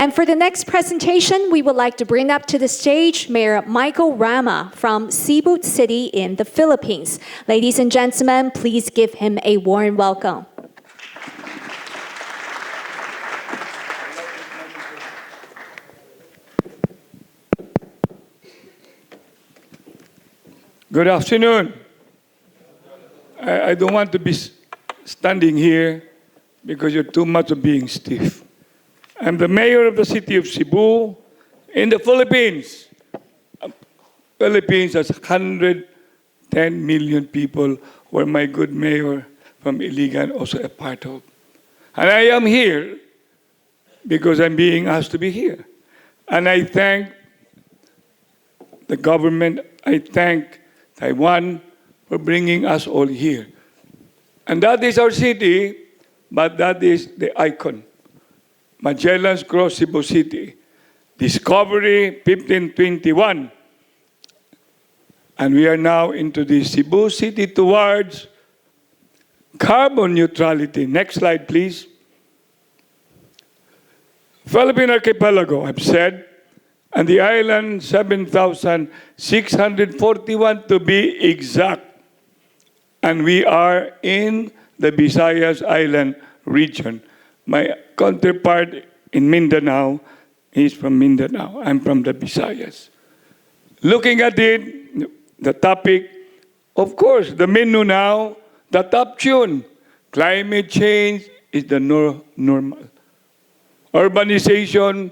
And for the next presentation, we would like to bring up to the stage Mayor Michael Rama from Cebu City in the Philippines. Ladies and gentlemen, please give him a warm welcome. Good afternoon. I don't want to be standing here because you're too much of being stiff. I'm the mayor of the city of Cebu in the Philippines. Philippines has 110 million people, where my good mayor from Iligan also a part of. And I am here because I'm being asked to be here. And I thank the government, I thank Taiwan for bringing us all here. And that is our city, but that is the icon. Magellan's Cross, Cebu City. Discovery, 1521. And we are now into the Cebu City towards carbon neutrality. Next slide, please. Philippine Archipelago, I've said, and the island, 7,641 to be exact. And we are in the Visayas Island region. My counterpart in Mindanao is from Mindanao. I'm from the Visayas. Looking at it, the topic, of course, the menu now, the top tune. Climate change is the normal. Urbanization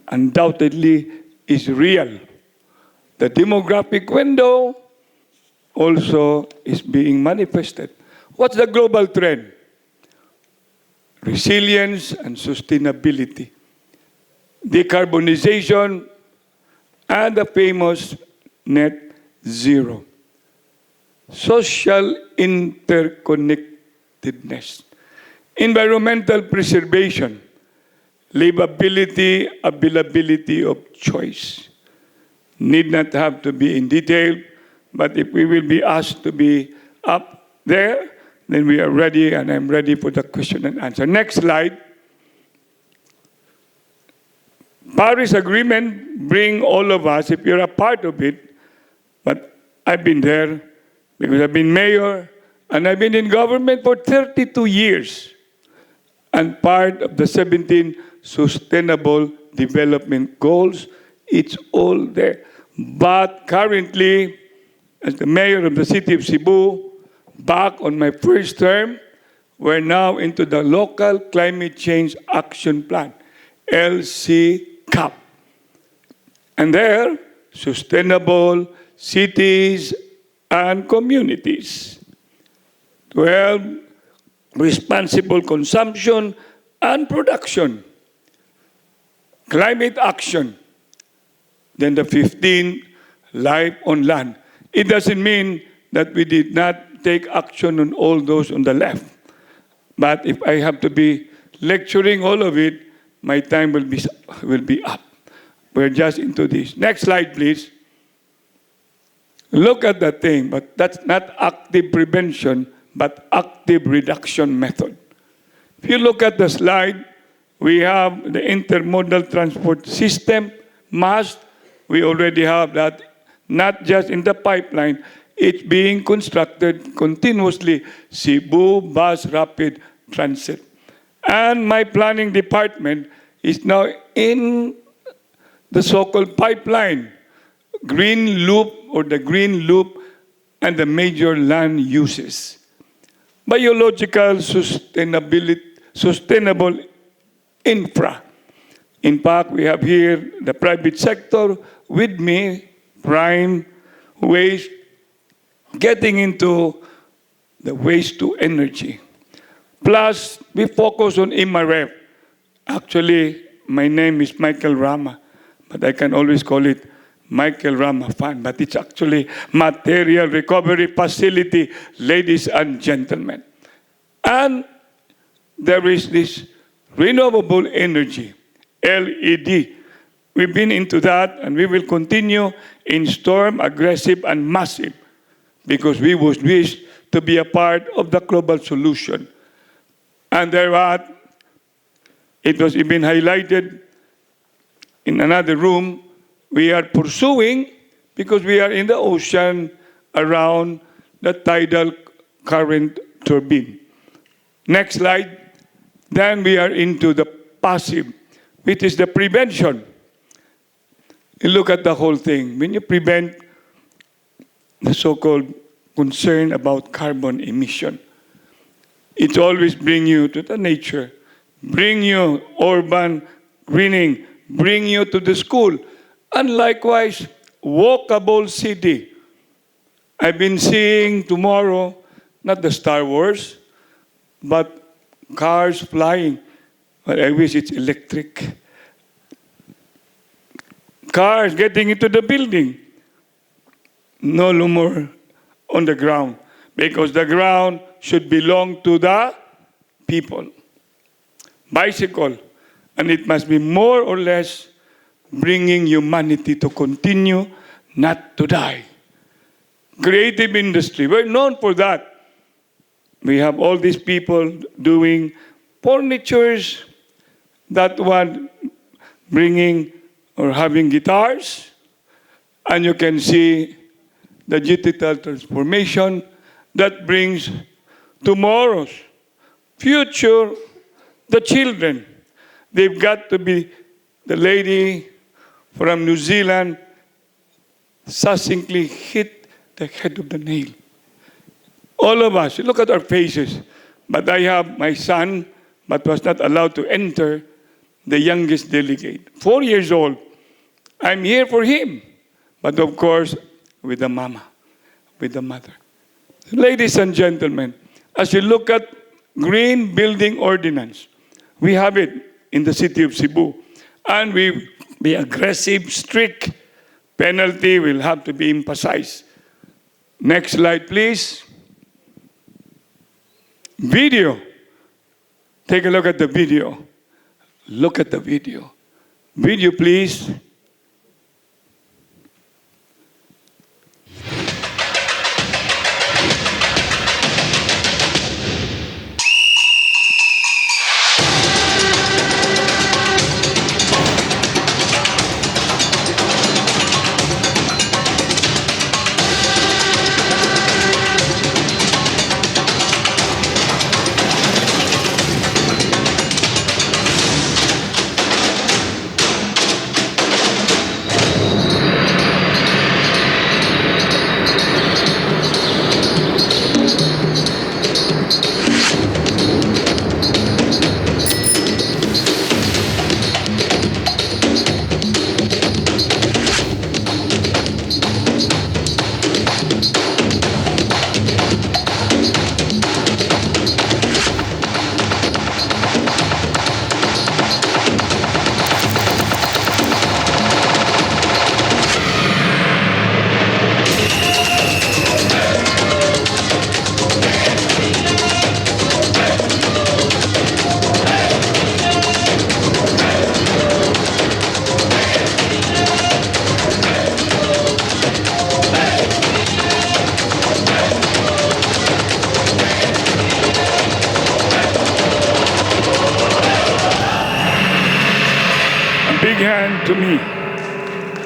undoubtedly is real. The demographic window also is being manifested. What's the global trend? Resilience and sustainability. Decarbonization and the famous net zero. Social interconnectedness. Environmental preservation. Livability, availability of choice. Need not have to be in detail, but if we will be asked to be up there, then we are ready, and I'm ready for the question and answer. Next slide. Paris Agreement bring all of us, if you're a part of it, but I've been there because I've been mayor, and I've been in government for 32 years, and part of the 17 Sustainable Development Goals. It's all there. But currently, as the mayor of the city of Cebu, back on my first term, we're now into the Local Climate Change Action Plan, LCCAP. And there, sustainable cities and communities. 12, responsible consumption and production. Climate action. Then the 15, life on land. It doesn't mean that we did not take action on all those on the left. But if I have to be lecturing all of it, my time will be up. We're just into this. Next slide, please. Look at that thing, but that's not active prevention, but active reduction method. If you look at the slide, we have the intermodal transport system, MAST. We already have that, not just in the pipeline. It's being constructed continuously, Cebu Bus Rapid Transit. And my planning department is now in the so-called pipeline, green loop or the green loop and the major land uses. Biological sustainable infra. In fact, we have here the private sector with me, prime waste, getting into the waste to energy. Plus, we focus on MRF. Actually, my name is Michael Rama, but I can always call it Michael Rama Fund, but it's actually Material Recovery Facility, ladies and gentlemen. And there is this renewable energy, LED. We've been into that, and we will continue in storm, aggressive, and massive, because we wish to be a part of the global solution. And there are It was even highlighted in another room. We are pursuing because we are in the ocean around the tidal current turbine. Next slide. Then we are into the passive, which is the prevention. You look at the whole thing. When you prevent the so-called concern about carbon emission, it always brings you to the nature, bring you urban greening, bring you to the school. And likewise, walkable city. I've been seeing tomorrow, not the Star Wars, but cars flying. But I wish it's electric. Cars getting into the building. No more on the ground, because the ground should belong to the people. Bicycle, and it must be more or less bringing humanity to continue, not to die. Creative industry, we're known for that. We have all these people doing furnitures, that one bringing or having guitars, and you can see the digital transformation that brings tomorrow's future, the children. They've got to be the lady from New Zealand succinctly hit the head of the nail. All of us, look at our faces. But I have my son, but was not allowed to enter, the youngest delegate, 4 years old. I'm here for him. But of course, with the mama, with the mother. Ladies and gentlemen, as you look at Green Building Ordinance, we have it in the city of Cebu. And we be aggressive, strict. Penalty will have to be emphasized. Next slide, please. Video. Take a look at the video. Look at the video. Video, please. Big hand to me.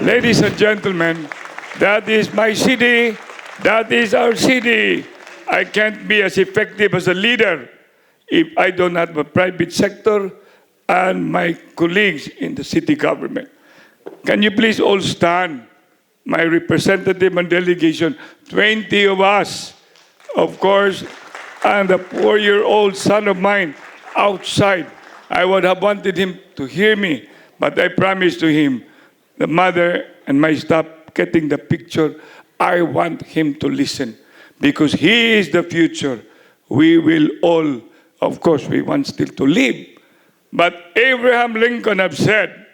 Ladies and gentlemen, that is my city. That is our city. I can't be as effective as a leader if I don't have a private sector and my colleagues in the city government. Can you please all stand? My representative and delegation, 20 of us, of course, and a 4-year-old son of mine outside. I would have wanted him to hear me, but I promised to him, the mother and my staff getting the picture, I want him to listen because he is the future. We will all, of course, we want still to live. But Abraham Lincoln have said,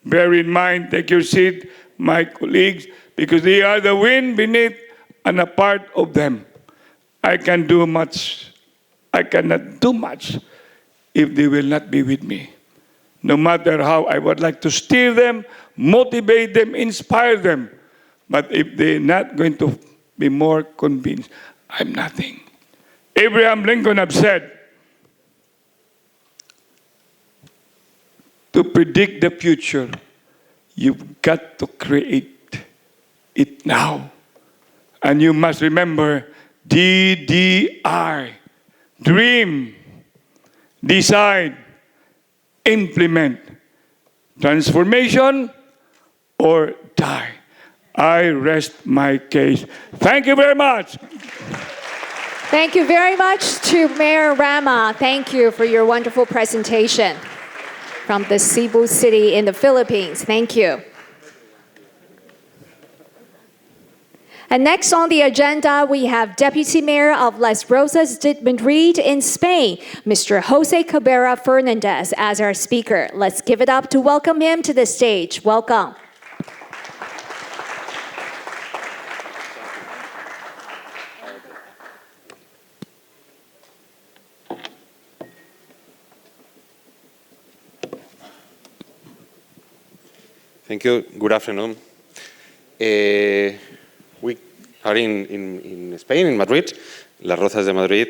bear in mind, take your seat, my colleagues, because they are the wind beneath and a part of them. I can do much. I cannot do much if they will not be with me. No matter how I would like to steer them, motivate them, inspire them. But if they're not going to be more convinced, I'm nothing. Abraham Lincoln have said, to predict the future, you've got to create it now. And you must remember DDR. Dream, decide, implement. Transformation or die. I rest my case. Thank you very much. Thank you very much to Mayor Rama. Thank you for your wonderful presentation from the Cebu City in the Philippines. Thank you. And next on the agenda, we have Deputy Mayor of Las Rosas de Madrid in Spain, Mr. Jose Cabrera Fernandez, as our speaker. Let's give it up to welcome him to the stage. Welcome. Thank you. Good afternoon. We are in Spain, in Madrid. Las Rozas de Madrid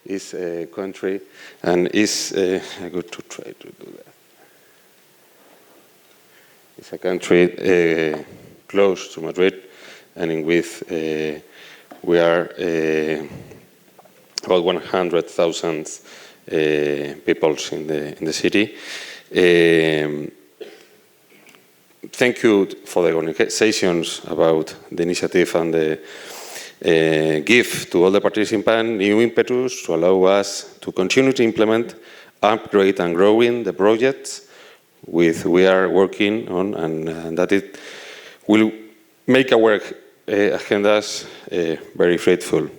is a country and is good to try to do that. It's a country close to Madrid, and in which we are about 100,000 people in the city. Thank you for the organizations about the initiative and the give to all the participants new impetus to allow us to continue to implement, upgrade and growing the projects we are working on, and that it will make our agendas very fruitful.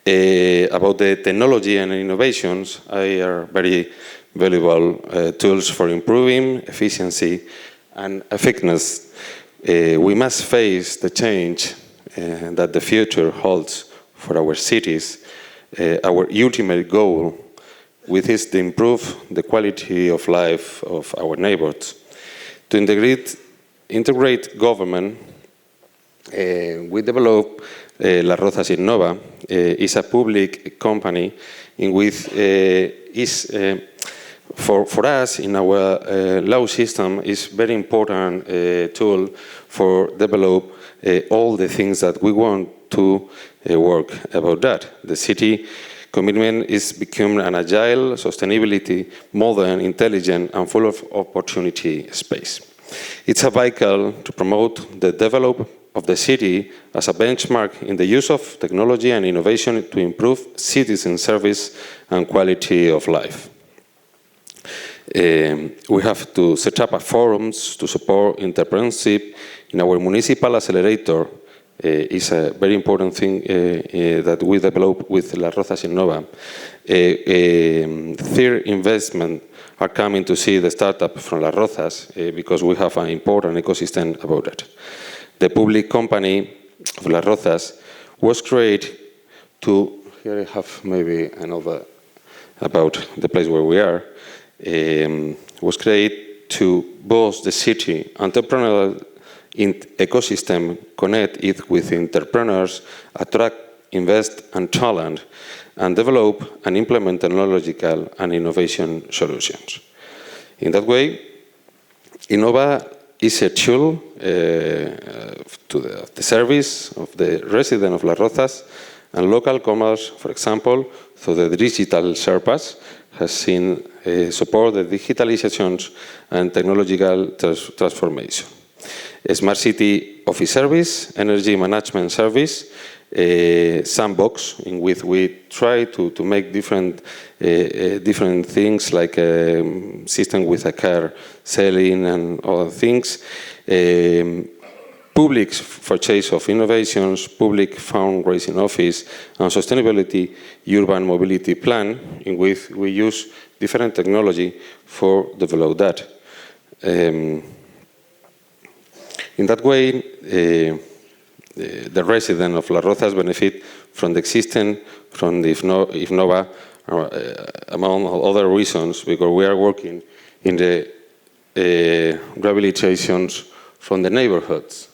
About the technology and innovations, are very valuable tools for improving efficiency and effectiveness. We must face the change that the future holds for our cities. Our ultimate goal with is to improve the quality of life of our neighbors. To integrate government, we develop Las Rozas Innova. Is a public company in which is for us, in our law system, is very important tool for develop all the things that we want to work about that. The city commitment is becoming an agile, sustainability, modern, intelligent, and full of opportunity space. It's a vehicle to promote the development of the city as a benchmark in the use of technology and innovation to improve citizen service and quality of life. We have to set up forums to support entrepreneurship in our municipal accelerator. Is a very important thing that we develop with Las Rozas Innova. Third investment are coming to see the startup from Las Rozas because we have an important ecosystem about it. The public company of Las Rozas was created to, here I have maybe another about the place where we are, was created to boost the city entrepreneurial ecosystem, connect it with entrepreneurs, attract, invest, and talent, and develop and implement technological and innovation solutions. In that way, Innova is a tool to the service of the resident of Las Rozas and local commerce, for example, through the digital Sherpas, has seen support the digitalizations and technological transformation. A smart city office service, energy management service, sandbox in which we try to make different things like a system with a car selling and other things. Public purchase of innovations, public fundraising office, and sustainability urban mobility plan in which we use different technology for develop that. In that way, the resident of Las Rozas benefit from the existing, from the Innova, among other reasons, because we are working in the rehabilitations from the neighborhoods.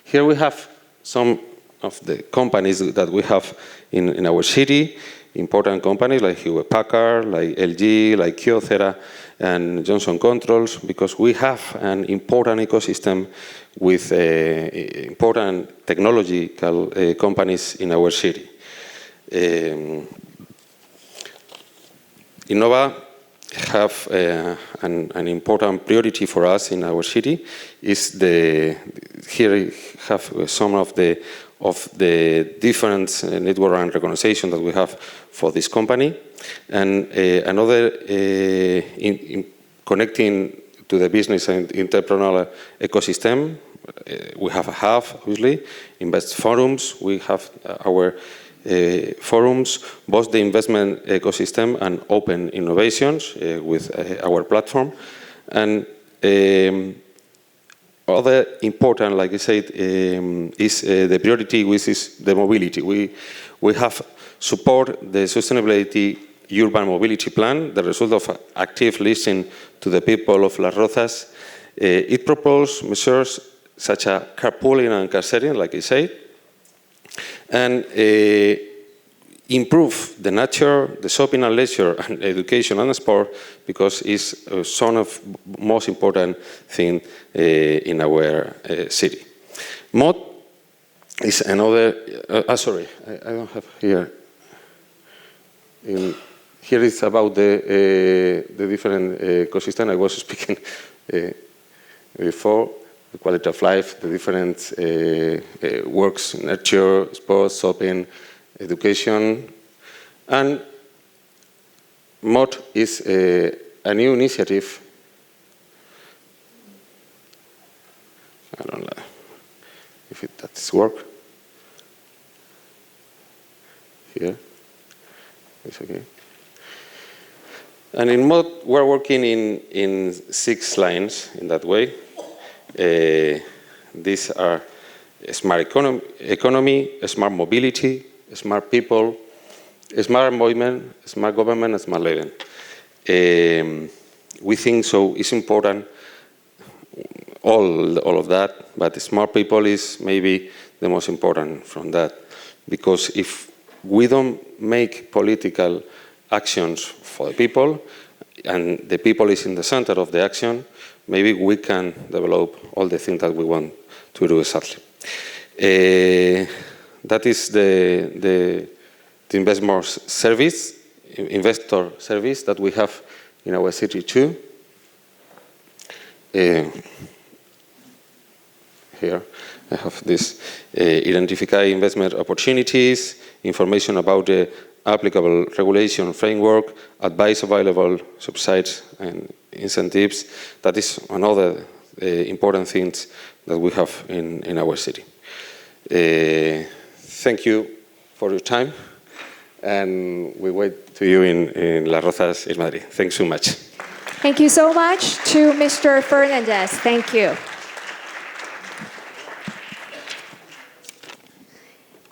Here we have some of the companies that we have in our city. important companies like Hewlett-Packard, like LG, like Kyocera, and Johnson Controls, because we have an important ecosystem with important technological companies in our city. Innova have an important priority for us in our city. Is here we have some of the different network and recognition that we have for this company, and another in connecting to the business and entrepreneurial ecosystem. We have a hub, obviously, invest forums. We have our forums, both the investment ecosystem and open innovations with our platform. And other important, like I said, is the priority, which is the mobility. We have support the sustainability urban mobility plan, the result of active listening to the people of Las Rozas. It proposes measures such as carpooling and car sharing, like I said, and improve the nature, the shopping and leisure, and education and sport, because it's one of most important things in our city. Mod is another. Sorry, I don't have here. Here is about the different ecosystem I was speaking before. The quality of life, the different works, nature, sports, shopping, education. And MOD is a new initiative. I don't know if that's work. Here, it's okay. And in MOD, we're working in 6 lines in that way. These are smart economy, smart mobility, smart people, smart employment, smart government, and smart living. We think so it's important, all of that, but smart people is maybe the most important from that. Because if we don't make political actions for the people, and the people is in the center of the action, maybe we can develop all the things that we want to do exactly. That is the investor service that we have in our city too. Here I have this, identify investment opportunities, information about the applicable regulation framework, advice available, subsidies and incentives. That is another important thing that we have in our city. Thank you for your time, and we wait to you in Las Rozas, in Madrid. Thanks so much. Thank you so much to Mr. Fernandez. Thank you.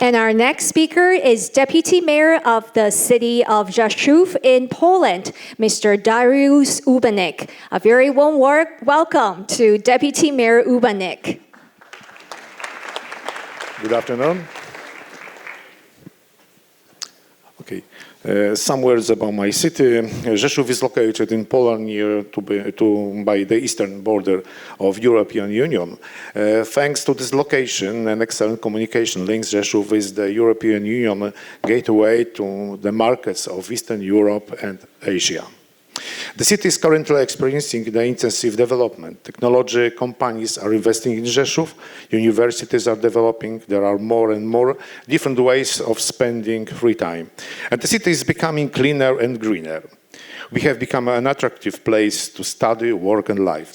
And our next speaker is Deputy Mayor of the city of Rzeszów in Poland, Mr. Dariusz Ubanik. A very warm welcome to Deputy Mayor Ubanik. Good afternoon. Okay. Some words about my city. Rzeszów is located in Poland, near by the eastern border of European Union. Thanks to this location and excellent communication links, Rzeszów is the European Union gateway to the markets of Eastern Europe and Asia. The city is currently experiencing the intensive development. Technology companies are investing in Rzeszów, universities are developing, there are more and more different ways of spending free time. And the city is becoming cleaner and greener. We have become an attractive place to study, work and live.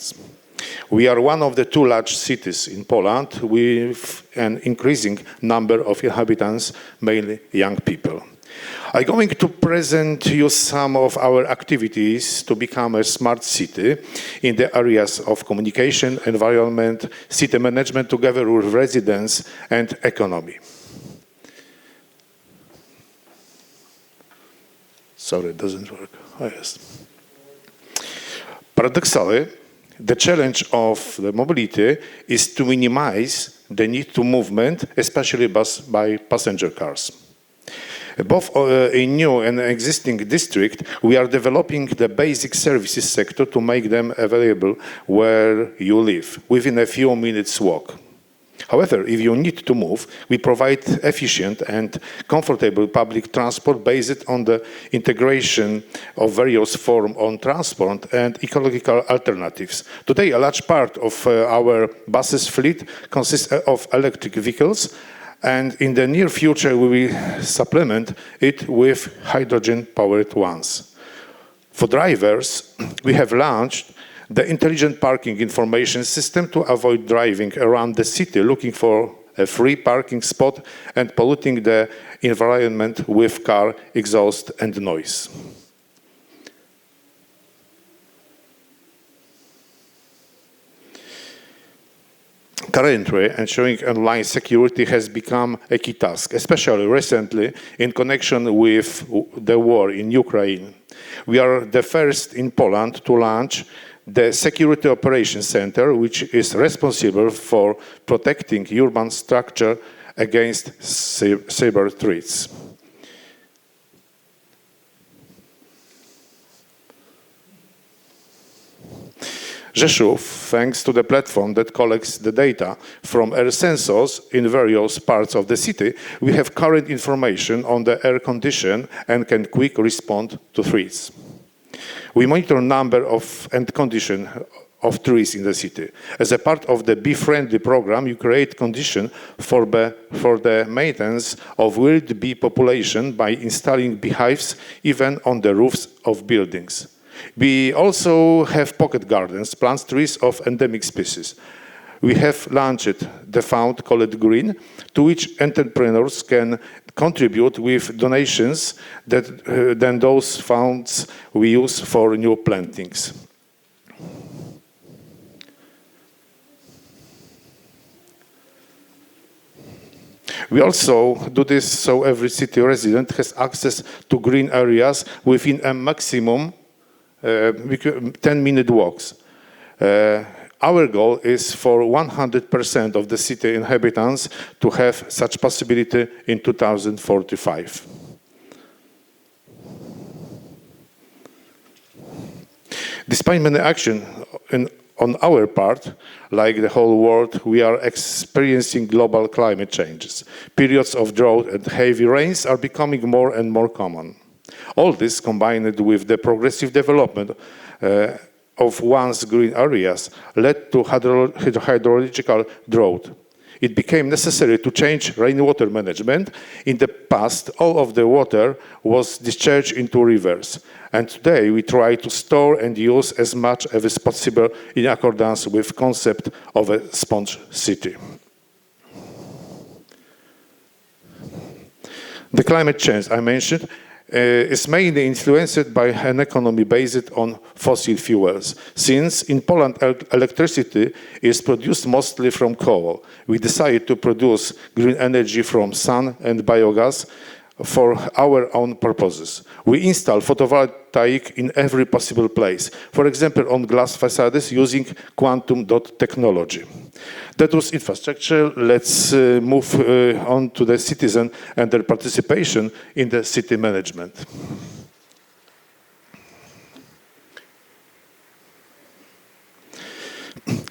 We are one of the 2 large cities in Poland with an increasing number of inhabitants, mainly young people. I'm going to present you some of our activities to become a smart city in the areas of communication, environment, city management, together with residents and economy. Sorry, it doesn't work. Oh, yes. Paradoxically, the challenge of the mobility is to minimize the need to movement, especially by passenger cars. Both in new and existing district, we are developing the basic services sector to make them available where you live, within a few minutes walk. However, if you need to move, we provide efficient and comfortable public transport based on the integration of various forms of transport and ecological alternatives. Today, a large part of our buses fleet consists of electric vehicles, and in the near future, we will supplement it with hydrogen-powered ones. For drivers, we have launched the intelligent parking information system to avoid driving around the city looking for a free parking spot and polluting the environment with car exhaust and noise. Currently, ensuring online security has become a key task, especially recently in connection with the war in Ukraine. We are the first in Poland to launch the Security Operations Center, which is responsible for protecting urban structure against cyber threats. Rzeszów, thanks to the platform that collects the data from air sensors in various parts of the city, we have current information on the air condition and can quickly respond to threats. We monitor number of and condition of trees in the city. As a part of the Bee Friendly program, you create conditions for the maintenance of wild bee population by installing beehives even on the roofs of buildings. We also have pocket gardens, plant trees of endemic species. We have launched the fund called Green, to which entrepreneurs can contribute with donations that then those funds we use for new plantings. We also do this so every city resident has access to green areas within a maximum 10-minute walks. Our goal is for 100% of the city inhabitants to have such possibility in 2045. Despite many actions on our part, like the whole world, we are experiencing global climate changes. Periods of drought and heavy rains are becoming more and more common. All this, combined with the progressive development of once green areas, led to hydrological drought. It became necessary to change rainwater management. In the past, all of the water was discharged into rivers, and today we try to store and use as much as possible in accordance with the concept of a sponge city. The climate change I mentioned is mainly influenced by an economy based on fossil fuels. Since in Poland electricity is produced mostly from coal, we decided to produce green energy from sun and biogas for our own purposes. We install photovoltaic in every possible place, for example on glass facades using quantum dot technology. That was infrastructure. Let's move on to the citizen and their participation in the city management.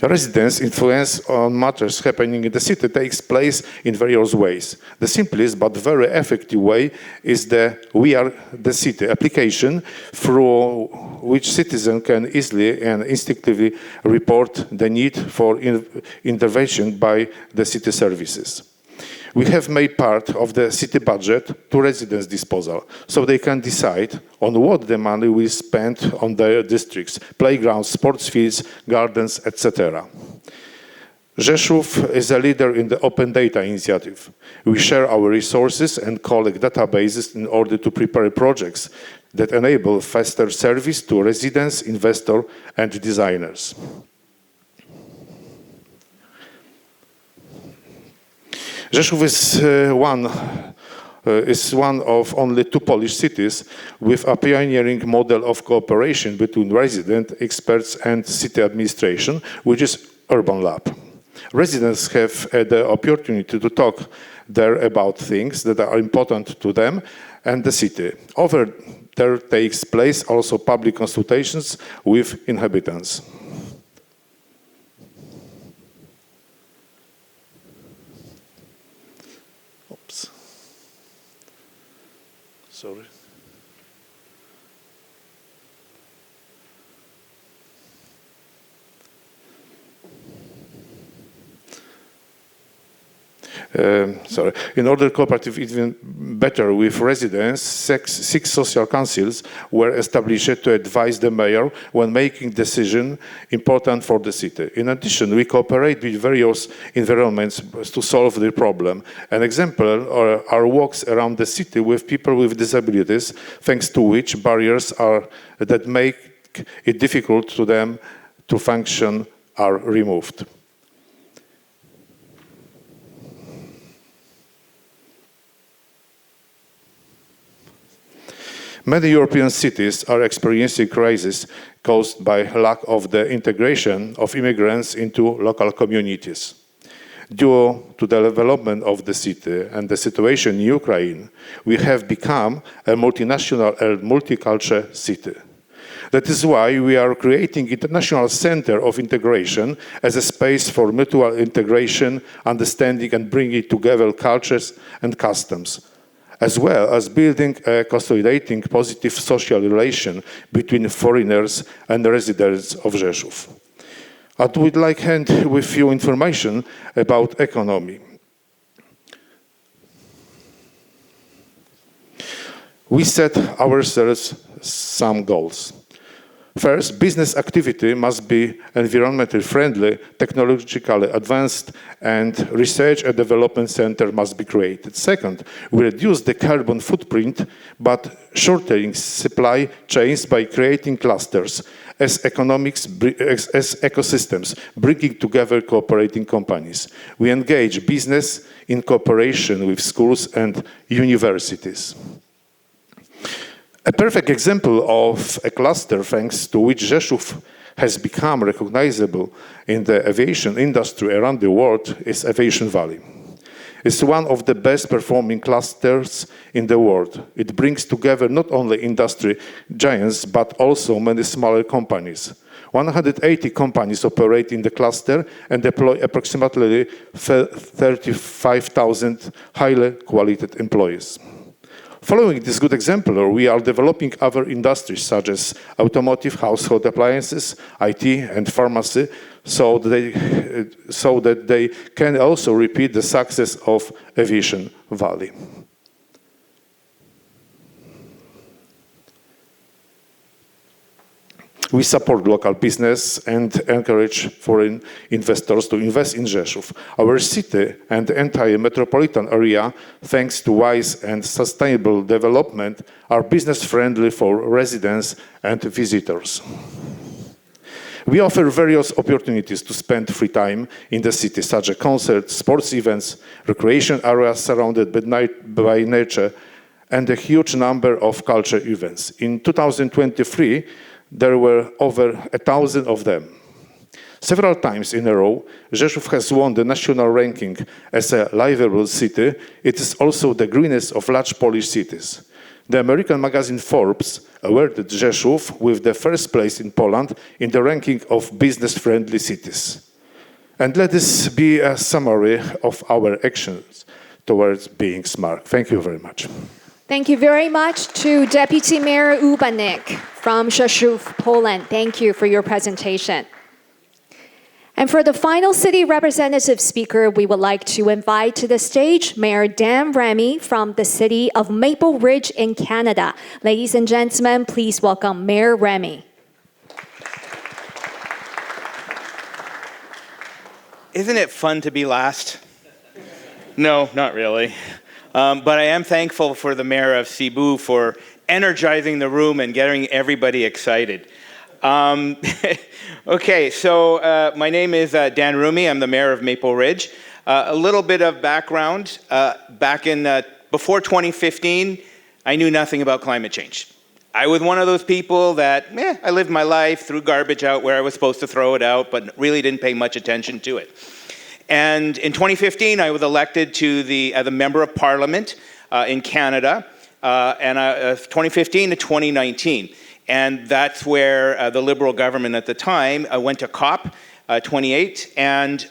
Residents' influence on matters happening in the city takes place in various ways. The simplest but very effective way is the We Are the City application, through which citizens can easily and instinctively report the need for intervention by the city services. We have made part of the city budget to residents' disposal, so they can decide on what the money will spend on their districts, playgrounds, sports fields, gardens, etc. Rzeszów is a leader in the Open Data initiative. We share our resources and collect databases in order to prepare projects that enable faster service to residents, investors, and designers. Rzeszów is one of only 2 Polish cities with a pioneering model of cooperation between resident experts and city administration, which is Urban Lab. Residents have the opportunity to talk there about things that are important to them and the city. Over there takes place also public consultations with inhabitants. Oops. Sorry. In order to cooperate even better with residents, six social councils were established to advise the mayor when making decisions important for the city. In addition, we cooperate with various environments to solve the problem. An example are our walks around the city with people with disabilities, thanks to which barriers that make it difficult to them to function are removed. Many European cities are experiencing crisis caused by lack of the integration of immigrants into local communities. Due to the development of the city and the situation in Ukraine, we have become a multinational and multicultural city. That is why we are creating International Center of Integration as a space for mutual integration, understanding and bringing together cultures and customs, as well as building a consolidating positive social relation between foreigners and the residents of Rzeszów. I would like to hand with you information about economy. We set ourselves some goals. First, business activity must be environmentally friendly, technologically advanced, and research and development center must be created. Second, we reduce the carbon footprint, but shortening supply chains by creating clusters as ecosystems, bringing together cooperating companies. We engage business in cooperation with schools and universities. A perfect example of a cluster thanks to which Rzeszów has become recognizable in the aviation industry around the world is Aviation Valley. It's one of the best performing clusters in the world. It brings together not only industry giants but also many smaller companies. 180 companies operate in the cluster and employ approximately 35,000 highly qualified employees. Following this good example, we are developing other industries such as automotive, household appliances, IT, and pharmacy, so that they can also repeat the success of Aviation Valley. We support local business and encourage foreign investors to invest in Rzeszów, our city and the entire metropolitan area, thanks to wise and sustainable development, are business-friendly for residents and visitors. We offer various opportunities to spend free time in the city, such as concerts, sports events, recreation areas surrounded by nature, and a huge number of culture events. In 2023, there were over 1,000 of them. Several times in a row, Rzeszów has won the national ranking as a livable city. It is also the greenest of large Polish cities. The American magazine Forbes awarded Rzeszów with the first place in Poland in the ranking of business-friendly cities. And let this be a summary of our actions towards being smart. Thank you very much. Thank you very much to Deputy Mayor Ubanik from Rzeszów, Poland. Thank you for your presentation. And for the final city representative speaker, we would like to invite to the stage Mayor Dan Remy from the city of Maple Ridge in Canada. Ladies and gentlemen, please welcome Mayor Remy. Isn't it fun to be last? No, not really. But I am thankful for the mayor of Cebu for energizing the room and getting everybody excited. Okay, so my name is Dan Remy. I'm the mayor of Maple Ridge. A little bit of background. Back in before 2015, I knew nothing about climate change. I was one of those people that, I lived my life, threw garbage out where I was supposed to throw it out, but really didn't pay much attention to it. And in 2015, I was elected to the member of parliament in Canada. 2015 to 2019. And that's where the Liberal government at the time went to COP 28 and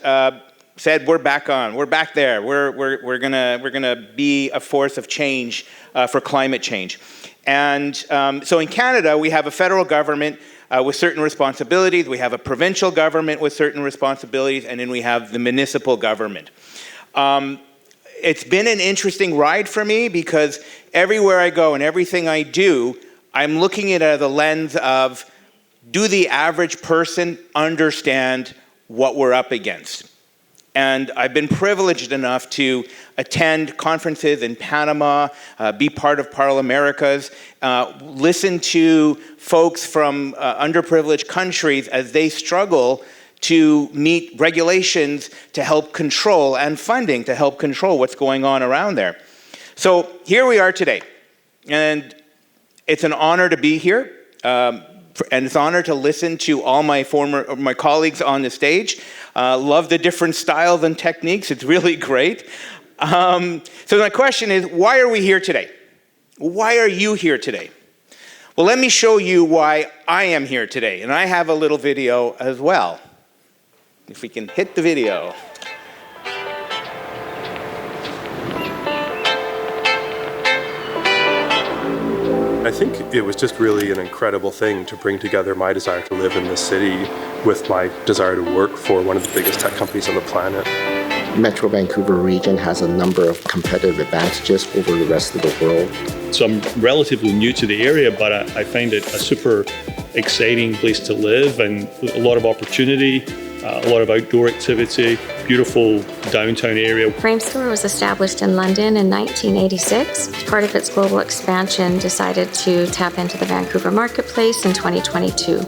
said, we're back on, we're back there, we're gonna be a force of change for climate change. And so in Canada, we have a federal government with certain responsibilities, we have a provincial government with certain responsibilities, and then we have the municipal government. It's been an interesting ride for me because everywhere I go and everything I do, I'm looking at it as a lens of, do the average person understand what we're up against? And I've been privileged enough to attend conferences in Panama, be part of Parlaméricas, listen to folks from underprivileged countries as they struggle to meet regulations to help control and funding to help control what's going on around there. So here we are today, and it's an honor to be here. And it's an honor to listen to all my colleagues on the stage. Love the different styles and techniques. It's really great. So my question is, why are we here today? Why are you here today? Well, let me show you why I am here today. And I have a little video as well. If we can hit the video. I think it was just really an incredible thing to bring together my desire to live in this city with my desire to work for one of the biggest tech companies on the planet. Metro Vancouver region has a number of competitive advantages over the rest of the world. So I'm relatively new to the area, but I find it a super exciting place to live and a lot of opportunity, a lot of outdoor activity, beautiful downtown area. Framestore was established in London in 1986. Part of its global expansion decided to tap into the Vancouver marketplace in 2022.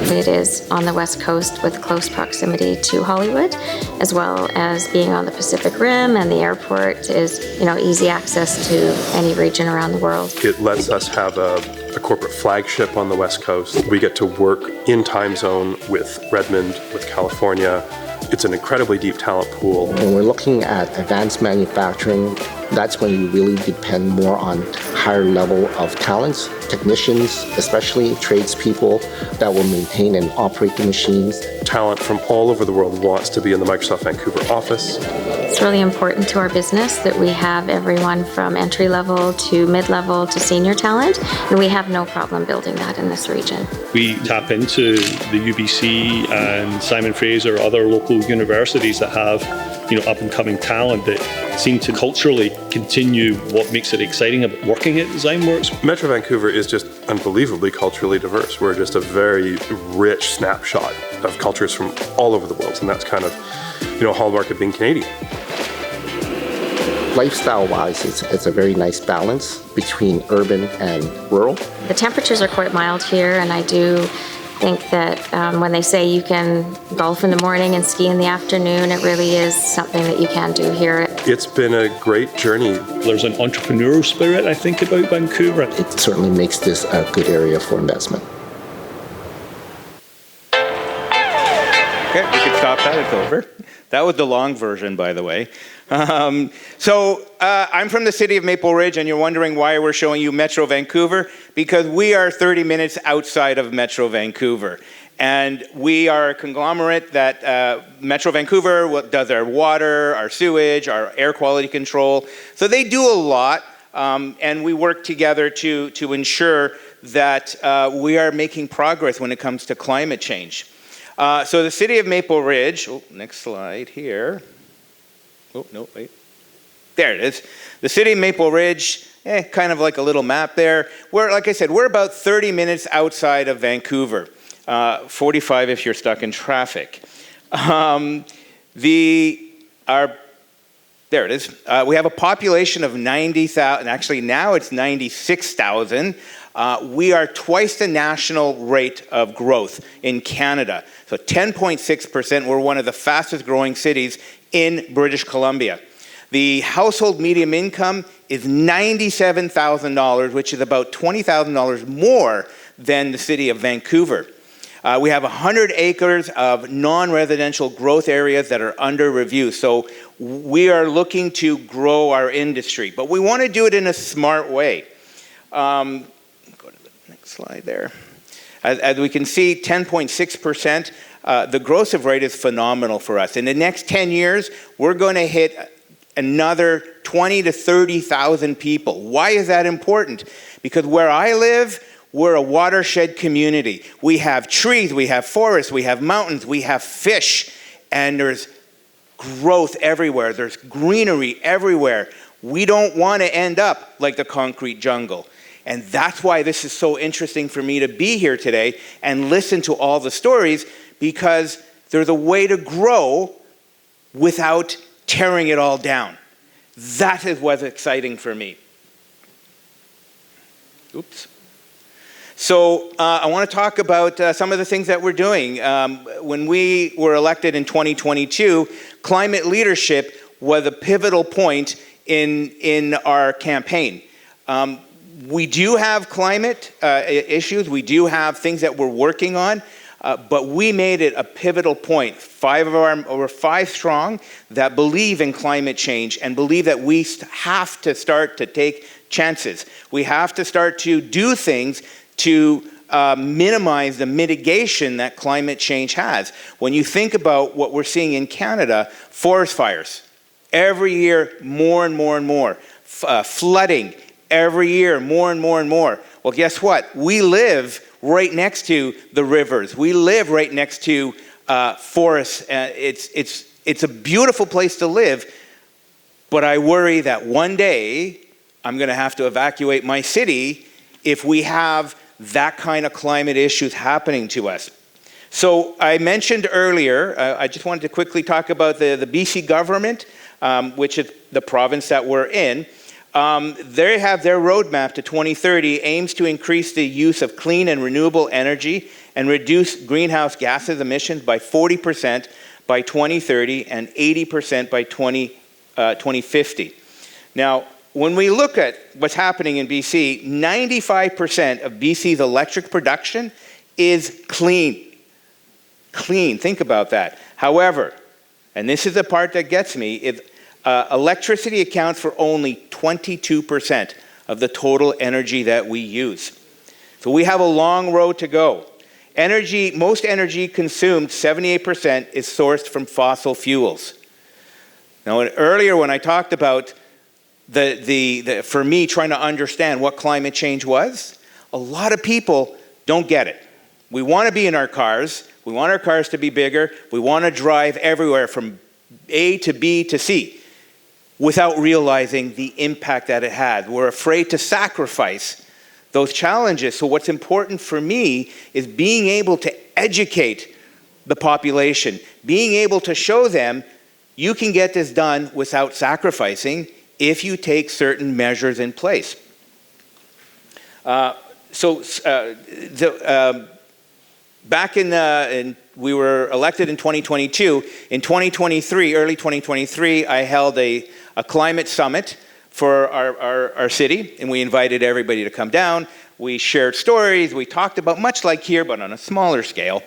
It is on the West Coast with close proximity to Hollywood, as well as being on the Pacific Rim, and the airport is, easy access to any region around the world. It lets us have a corporate flagship on the West Coast. We get to work in time zone with Redmond, with California. It's an incredibly deep talent pool. When we're looking at advanced manufacturing, that's when you really depend more on higher level of talents, technicians, especially tradespeople that will maintain and operate the machines. Talent from all over the world wants to be in the Microsoft Vancouver office. It's really important to our business that we have everyone from entry level to mid-level to senior talent, and we have no problem building that in this region. We tap into the UBC and Simon Fraser, other local universities that have up and coming talent that seem to culturally continue what makes it exciting about working at DesignWorks. Metro Vancouver is just unbelievably culturally diverse. We're just a very rich snapshot of cultures from all over the world, and that's kind of, a hallmark of being Canadian. Lifestyle-wise, it's a very nice balance between urban and rural. The temperatures are quite mild here, and I do think that when they say you can golf in the morning and ski in the afternoon, it really is something that you can do here. It's been a great journey. There's an entrepreneurial spirit, I think, about Vancouver. It certainly makes this a good area for investment. Okay, we can stop that, it's over. That was the long version, by the way. So I'm from the city of Maple Ridge, and you're wondering why we're showing you Metro Vancouver, because we are 30 minutes outside of Metro Vancouver. And we are a conglomerate that Metro Vancouver does our water, our sewage, our air quality control. So they do a lot, and we work together to ensure that we are making progress when it comes to climate change. So the city of Maple Ridge, next slide here. Oh, no, wait. There it is. The city of Maple Ridge, kind of like a little map there. Like I said, we're about 30 minutes outside of Vancouver, 45 if you're stuck in traffic. There it is. We have a population of 90,000, actually now it's 96,000. We are twice the national rate of growth in Canada. So 10.6%, we're one of the fastest growing cities in British Columbia. The household median income is $97,000, which is about $20,000 more than the city of Vancouver. We have 100 acres of non-residential growth areas that are under review. So we are looking to grow our industry, but we want to do it in a smart way. Go to the next slide there. As we can see, 10.6%. The growth rate is phenomenal for us. In the next 10 years, we're going to hit another 20 to 30,000 people. Why is that important? Because where I live, we're a watershed community. We have trees, we have forests, we have mountains, we have fish, and there's growth everywhere. There's greenery everywhere. We don't want to end up like the concrete jungle. And that's why this is so interesting for me to be here today and listen to all the stories, because there's a way to grow without tearing it all down. That is what's exciting for me. Oops. So I want to talk about some of the things that we're doing. When we were elected in 2022, climate leadership was a pivotal point in our campaign. We do have climate issues. We do have things that we're working on. But we made it a pivotal point. We're 5 strong that believe in climate change and believe that we have to start to take chances. We have to start to do things to minimize the mitigation that climate change has. When you think about what we're seeing in Canada, forest fires, every year more and more and more. Flooding, every year more and more and more. Well, guess what? We live right next to the rivers. We live right next to forests. It's a beautiful place to live, but I worry that one day I'm going to have to evacuate my city if we have that kind of climate issues happening to us. So I mentioned earlier, I just wanted to quickly talk about the BC government, which is the province that we're in. They have their roadmap to 2030 aims to increase the use of clean and renewable energy and reduce greenhouse gases emissions by 40% by 2030 and 80% by 2050. Now, when we look at what's happening in BC, 95% of BC's electric production is clean. Clean, think about that. However, and this is the part that gets me, electricity accounts for only 22% of the total energy that we use. So we have a long road to go. Most energy consumed, 78%, is sourced from fossil fuels. Now, earlier when I talked about for me trying to understand what climate change was, a lot of people don't get it. We want to be in our cars. We want our cars to be bigger. We want to drive everywhere from A to B to C without realizing the impact that it had. We're afraid to sacrifice those challenges. So what's important for me is being able to educate the population, being able to show them you can get this done without sacrificing if you take certain measures in place. Back we were elected in 2022. In 2023, early 2023, I held a climate summit for our city, and we invited everybody to come down. We shared stories. We talked about, much like here, but on a smaller scale.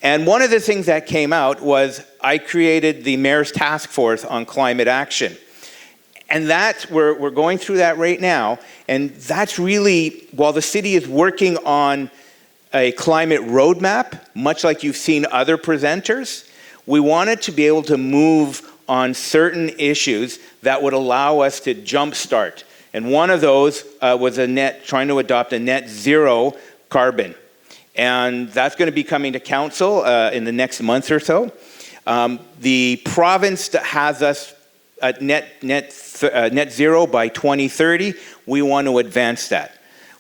And one of the things that came out was I created the Mayor's Task Force on Climate Action. And we're going through that right now. And that's really, while the city is working on a climate roadmap, much like you've seen other presenters, we wanted to be able to move on certain issues that would allow us to jumpstart. And one of those was trying to adopt a net zero carbon. And that's going to be coming to council in the next month or so. The province has us at net zero by 2030. We want to advance that.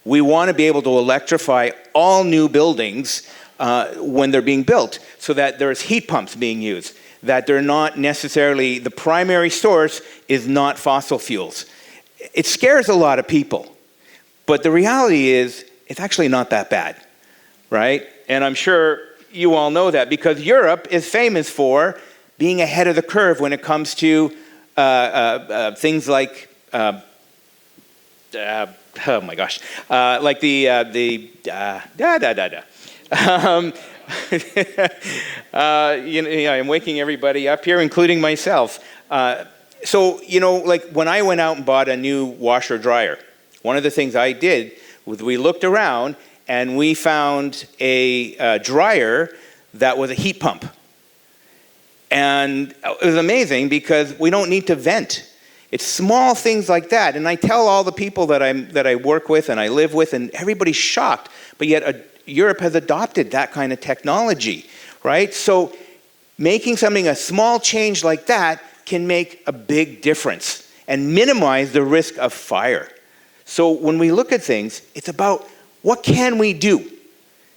We want to be able to electrify all new buildings when they're being built so that there's heat pumps being used, that they're not necessarily, the primary source is not fossil fuels. It scares a lot of people, but the reality is it's actually not that bad, right? And I'm sure you all know that because Europe is famous for being ahead of the curve when it comes to things like oh my gosh, like I'm waking everybody up here, including myself. So, like when I went out and bought a new washer dryer, one of the things I did was we looked around and we found a dryer that was a heat pump. And it was amazing because we don't need to vent. It's small things like that. And I tell all the people that I work with and I live with, and everybody's shocked. But yet Europe has adopted that kind of technology, right? So making something, a small change like that, can make a big difference and minimize the risk of fire. So when we look at things, it's about what can we do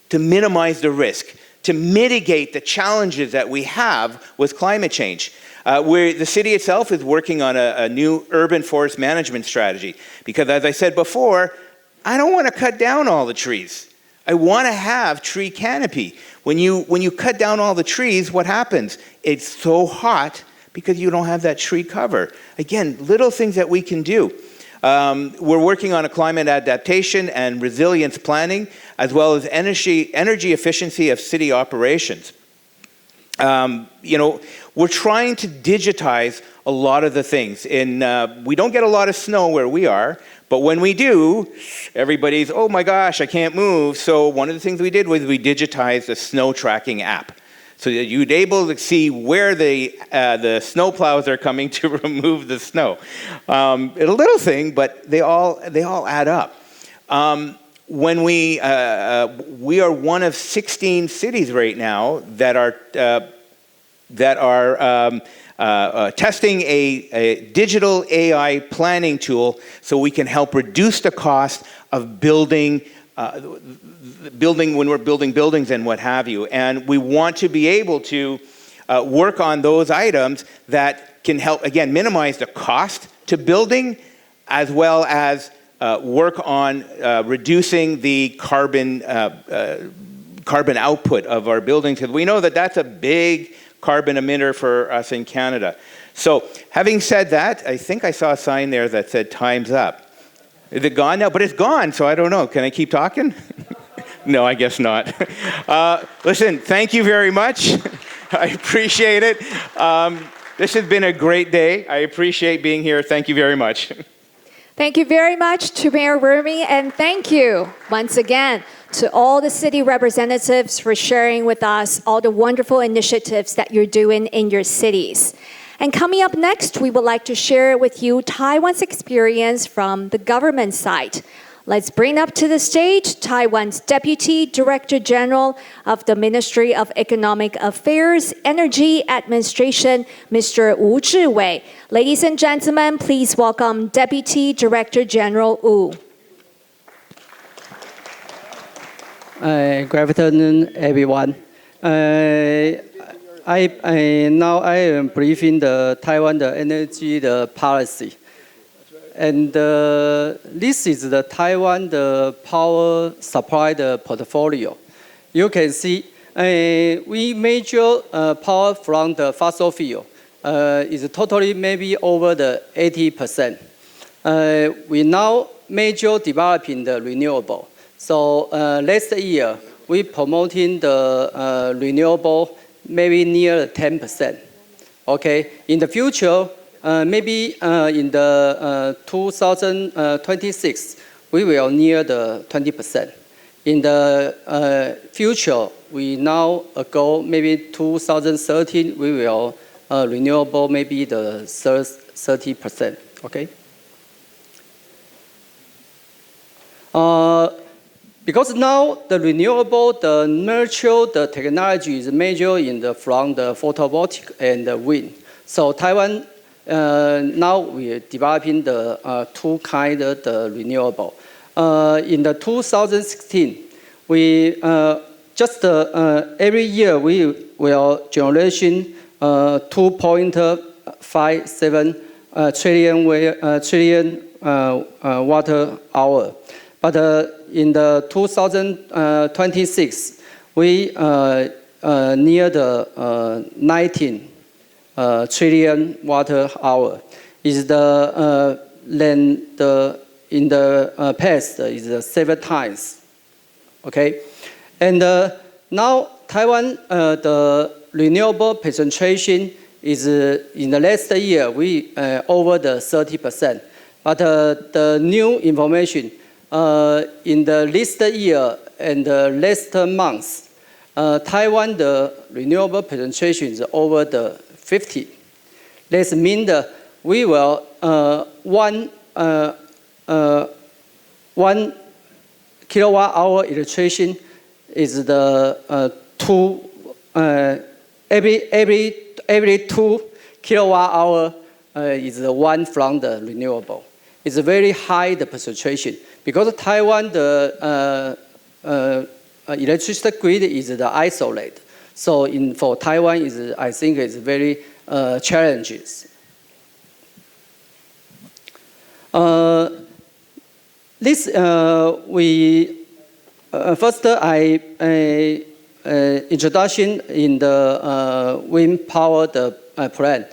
to minimize the risk, to mitigate the challenges that we have with climate change. Where the city itself is working on a new urban forest management strategy. Because as I said before, I don't want to cut down all the trees. I want to have tree canopy. When you cut down all the trees, what happens? It's so hot because you don't have that tree cover. Again, little things that we can do. We're working on a climate adaptation and resilience planning, as well as energy efficiency of city operations. We're trying to digitize a lot of the things. We don't get a lot of snow where we are, but when we do, everybody's, oh my gosh, I can't move. So one of the things we did was we digitized a snow tracking app, so that you'd able to see where the snow plows are coming to remove the snow. A little thing, but they all add up. When we are one of 16 cities right now that are testing a digital AI planning tool, so we can help reduce the cost of building when we're building buildings and what have you. And we want to be able to work on those items that can help, again, minimize the cost to building, as well as work on reducing the carbon output of our buildings, because we know that that's a big carbon emitter for us in Canada. So having said that, I think I saw a sign there that said time's up. Is it gone now? But it's gone, so I don't know. Can I keep talking? No, I guess not. Listen, thank you very much. I appreciate it. This has been a great day. I appreciate being here. Thank you very much. Thank you very much to Mayor Rumi, and thank you once again to all the city representatives for sharing with us all the wonderful initiatives that you're doing in your cities. And coming up next, we would like to share with you Taiwan's experience from the government side. Let's bring up to the stage Taiwan's Deputy Director General of the Ministry of Economic Affairs, Energy Administration, Mr. Wu Zhiwei. Ladies and gentlemen, please welcome Deputy Director General Wu. Good afternoon, everyone. Now I am briefing the Taiwan energy policy. And this is the Taiwan power supply portfolio. You can see we measure power from the fossil fuel is totally maybe over the 80%. We now measure developing the renewable. So last year we promoting the renewable maybe near 10%. Okay, in the future. Maybe in the 2026, we will near the 20%. In the future, we now go maybe 2013, we will renewable maybe the 30%. Okay. Because now the renewable, the nurture, the technology is measured from the photovoltaic and the wind. So Taiwan. Now we are developing the two kind of the renewable. In the 2016, we just every year we will generation 2.57 trillion water hour. But in the 2026, we near the 19. Trillion water hour is the in the past is 7 times, okay, and now Taiwan the renewable concentration is in the last year we over the 30%, but the new information in the last year and the last months, Taiwan the renewable penetration is over the 50. That means that we will 1 kilowatt hour electricity is the every 2 kilowatt hour is the one from the renewable. It's a very high the concentration because Taiwan the electricity grid is the isolated. So for Taiwan is I think it's very challenges. This first introduction in the wind power the plan.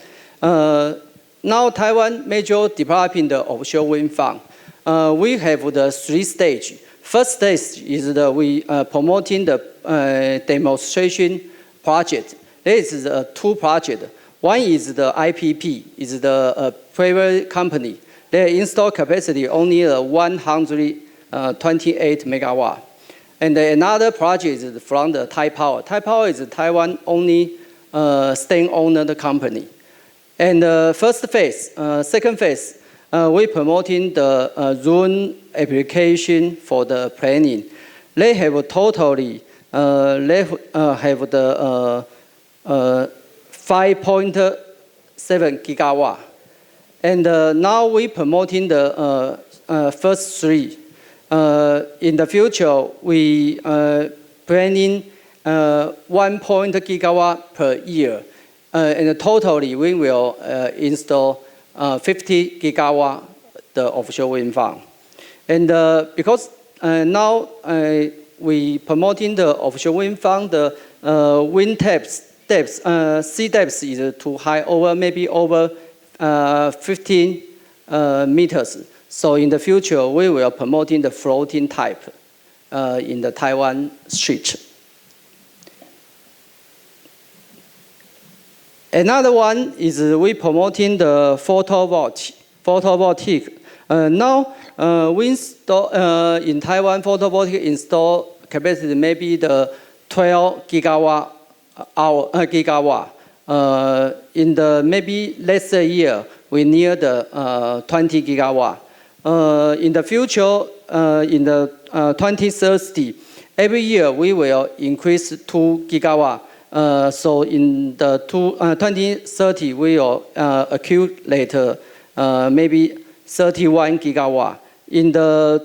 Now Taiwan major developing the offshore wind farm. We have the 3 stages. First stage is the we promoting the demonstration project. There is 2 projects. One is the IPP, is the private company. Their install capacity only 128 megawatt. And another project is from the Thai Power. Thai Power is Taiwan only state-owned company. And first phase, second phase, we promoting the zone application for the planning. They have totally they have the 5.7 gigawatt. And now we promoting the first 3. In the future, we planning 1 gigawatt per year. And totally, we will install 50 gigawatt the offshore wind farm. And because now we promoting the offshore wind farm, the wind depths, sea depths is too high, maybe over 15 meters. So in the future, we will promoting the floating type in the Taiwan street. Another one is we promoting the photovoltaic. Now we install in Taiwan photovoltaic install capacity maybe the 12 gigawatt. In the maybe last year we near the 20 gigawatt. In the future, in the 2030, every year we will increase 2 gigawatt. So in the 2030, we will accumulate maybe 31 gigawatt. In the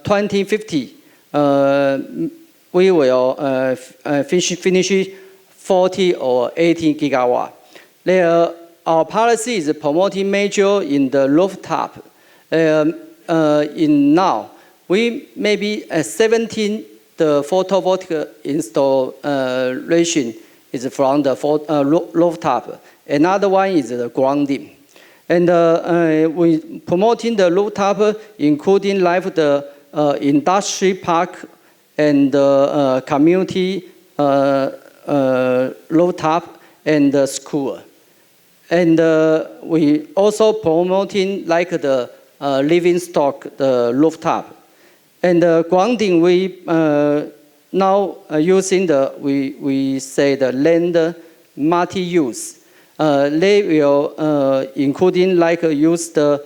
2050, we will finish 40 or 80 gigawatt. Our policy is promoting major in the rooftop. In now, we maybe 17 the photovoltaic installation is from the rooftop. Another one is the grounding. And we promoting the rooftop, including like the industry park and the community rooftop and the school. And we also promoting like the living stock, the rooftop. And the grounding, we now using the, we say the land multi-use. They will including like use the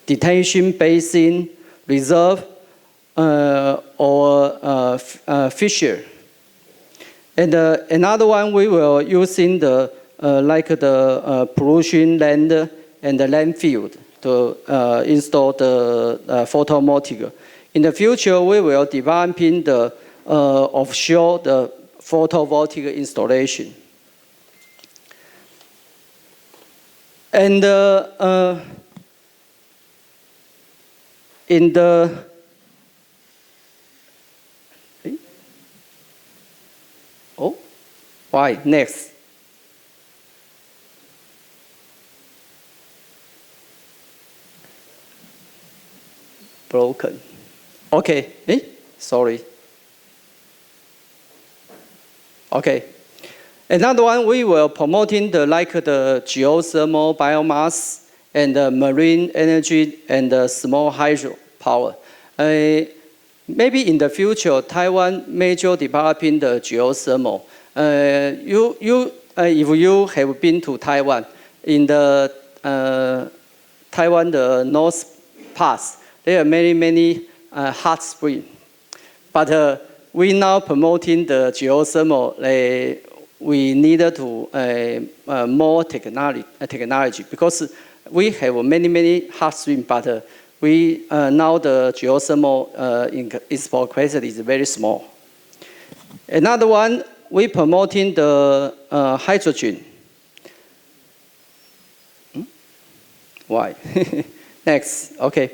detention basin, reserve, or fisher. And another one we will using the like the pollution land and the landfill to install the photovoltaic. In the future, we will developing the offshore the photovoltaic installation. And in the why next? Broken. Okay. Sorry. Okay. Another one we will promoting the like the geothermal biomass and marine energy, and small hydro power. Maybe in the future, Taiwan major developing the geothermal. If you have been to Taiwan, in the Taiwan the North Pass, there are many hot springs. But we now promoting the geothermal. We needed to more technology because we have many hot springs, but we now the geothermal install capacity is very small. Another one, we promoting the hydrogen. Why? Next, okay.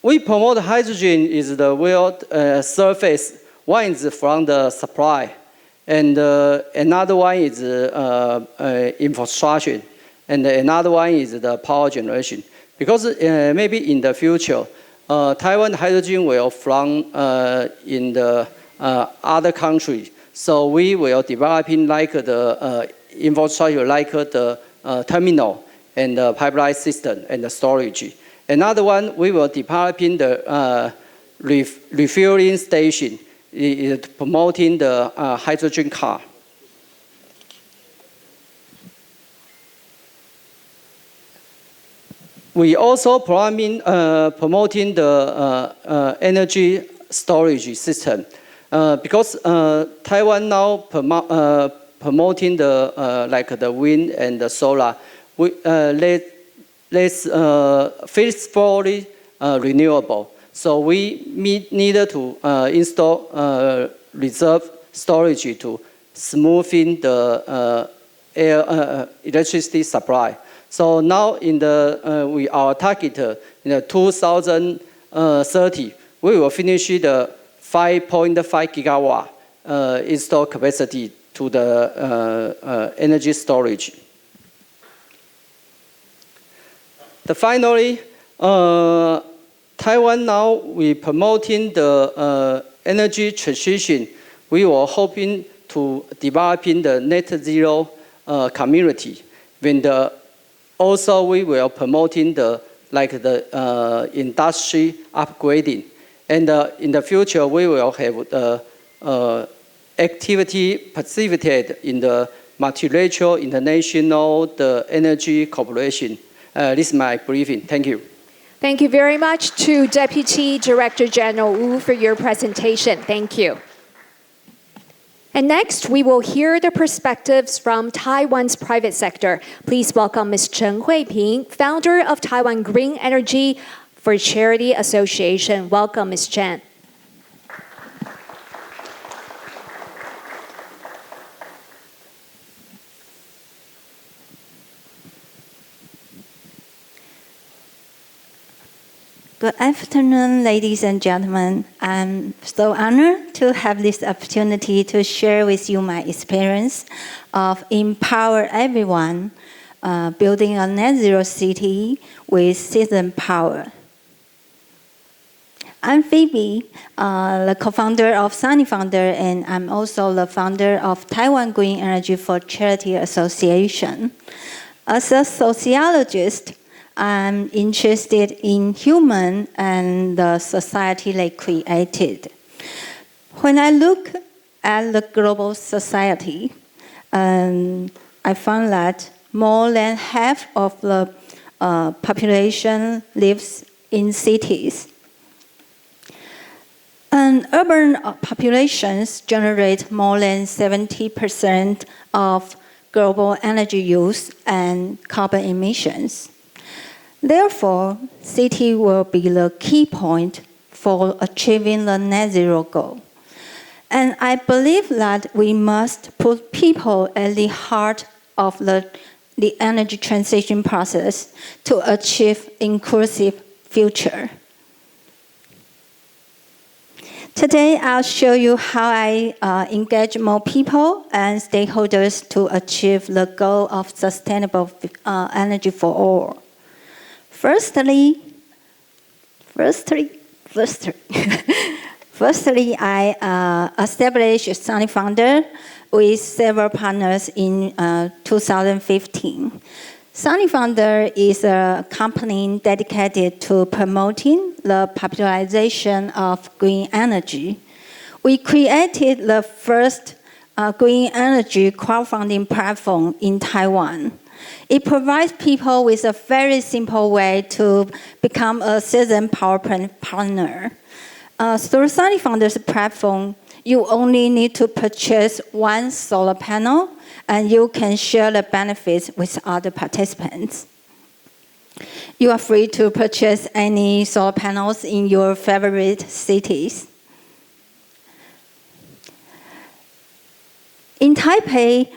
We promote hydrogen is the world surface. One is from the supply, and another one is infrastructure, and another one is the power generation. Because maybe in the future, Taiwan hydrogen will from in the other countries. So we will developing like the infrastructure, like the terminal and the pipeline system and the storage. Another one, we will developing the refueling station, promoting the hydrogen car. We also promoting the energy storage system because Taiwan now promoting the like the wind and the solar. Let's faithfully renewable. So we needed to install reserve storage to smoothing the electricity supply. So now in the our target in the 2030, we will finish the 5.5 gigawatt install capacity to the energy storage. Finally, Taiwan now we promoting the energy transition. We were hoping to developing the net zero community. Also we will promoting the industry upgrading, and in the future we will have activity participated in the multilateral international energy cooperation. This is my briefing. Thank you. Thank you very much to Deputy Director General Wu for your presentation. Thank you. And next, we will hear the perspectives from Taiwan's private sector. Please welcome Ms. Chen Huiping, founder of Taiwan Green Energy for Charity Association. Welcome, Ms. Chen. Good afternoon, ladies and gentlemen. I'm so honored to have this opportunity to share with you my experience of empower everyone, building a net zero city with citizen power. I'm Phoebe, the co-founder of Sunny Founder, and I'm also the founder of Taiwan Green Energy for Charity Association. As a sociologist, I'm interested in human and the society they created. When I look at the global society, I found that more than half of the population lives in cities. And urban populations generate more than 70% of global energy use and carbon emissions. Therefore, city will be the key point for achieving the net zero goal. And I believe that we must put people at the heart of the energy transition process to achieve inclusive future. Today, I'll show you how I engage more people and stakeholders to achieve the goal of sustainable energy for all. Firstly, I established Sunny Founder with several partners in 2015. Sunny Founder is a company dedicated to promoting the popularization of green energy. We created the first green energy crowdfunding platform in Taiwan. It provides people with a very simple way to become a citizen power plant partner. Through Sunny Founder's platform, you only need to purchase one solar panel, and you can share the benefits with other participants. You are free to purchase any solar panels in your favorite cities. In Taipei,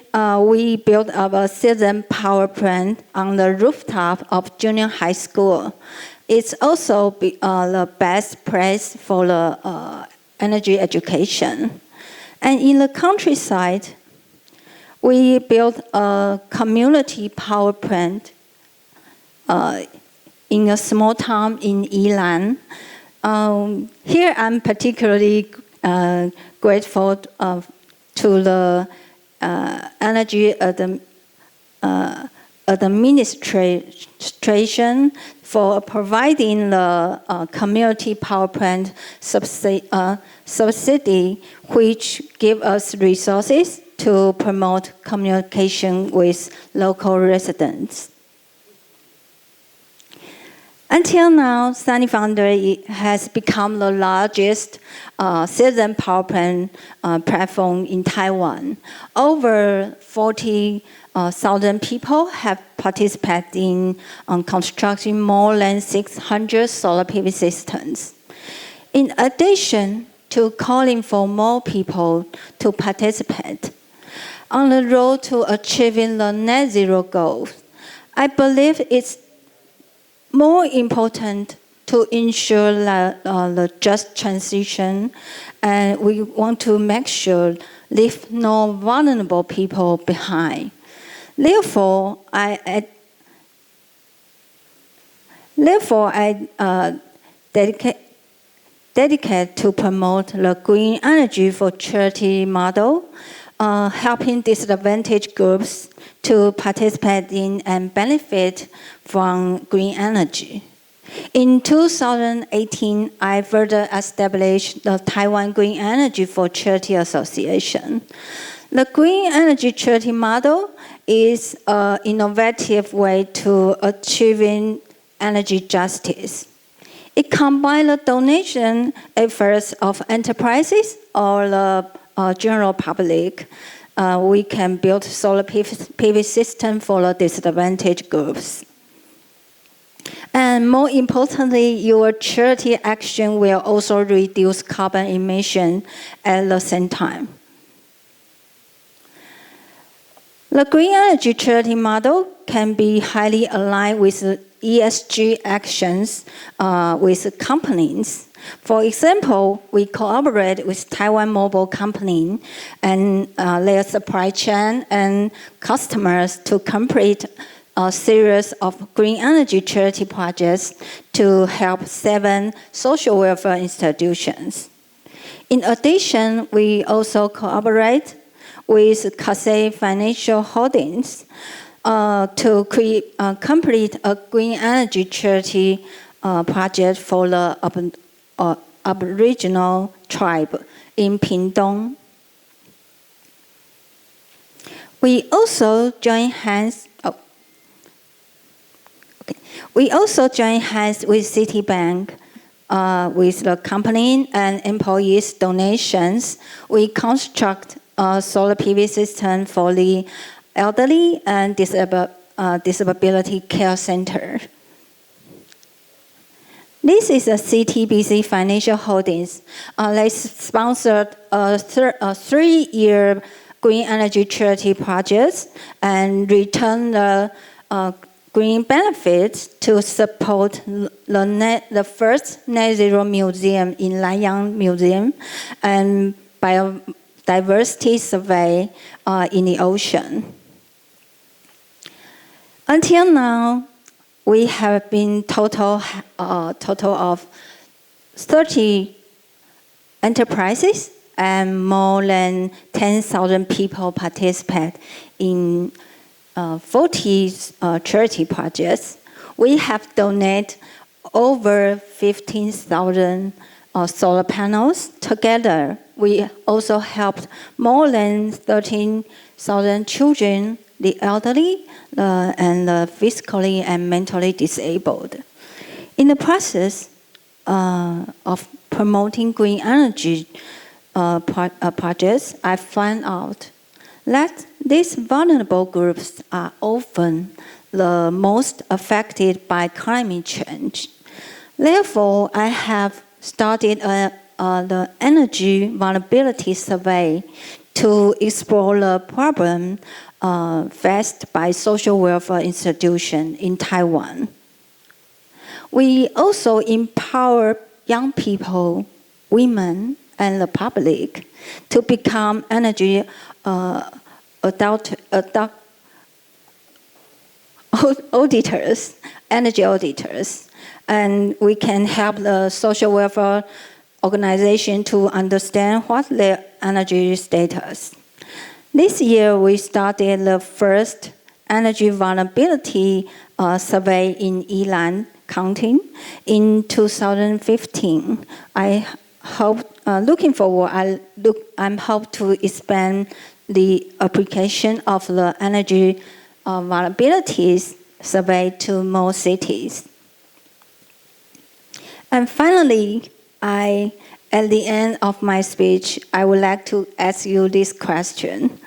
we built up a citizen power plant on the rooftop of junior high school. It's also the best place for the energy education. And in the countryside, we built a community power plant in a small town in Yilan. Here I'm particularly grateful to the energy administration for providing the community power plant subsidy, which give us resources to promote communication with local residents. Until now, Sunny Founder has become the largest citizen power plant platform in Taiwan. Over 40,000 people have participated in constructing more than 600 solar PV systems. In addition to calling for more people to participate on the road to achieving the net zero goal, I believe it's more important to ensure the just transition, and we want to make sure leave no vulnerable people behind. Therefore, I dedicate to promote the green energy for charity model, helping disadvantaged groups to participate in and benefit from green energy. In 2018, I further established the Taiwan Green Energy for Charity Association. The green energy charity model is an innovative way to achieving energy justice. It combines the donation efforts of enterprises or the general public. We can build solar PV system for the disadvantaged groups. And more importantly, your charity action will also reduce carbon emission at the same time. The green energy charity model can be highly aligned with ESG actions with companies. For example, we cooperate with Taiwan Mobile Company and their supply chain and customers to complete a series of green energy charity projects to help 7 social welfare institutions. In addition, we also cooperate with Cathay Financial Holdings to complete a green energy charity project for the Aboriginal tribe in Pingtung. We also join hands. We also join hands with Citibank, with the company and employees' donations. We construct a solar PV system for the elderly and disability care center. This is a CTBC Financial Holdings. They sponsored a 3-year green energy charity project and return the green benefits to support the first net zero museum in Nanyang Museum and biodiversity survey in the ocean. Until now, we have been total of 30 enterprises and more than 10,000 people participate in 40 charity projects. We have donated over 15,000 solar panels. Together, we also helped more than 13,000 children, the elderly, and the physically and mentally disabled. In the process of promoting green energy projects, I found out that these vulnerable groups are often the most affected by climate change. Therefore, I have started the Energy Vulnerability Survey to explore the problem faced by social welfare institutions in Taiwan. We also empower young people, women, and the public to become energy energy auditors, and we can help the social welfare organization to understand what their energy status. This year, we started the first energy vulnerability survey in Yilan County in 2015. I hope, looking forward, I'm hope to expand the application of the energy vulnerabilities survey to more cities. And finally, at the end of my speech, I would like to ask you this question.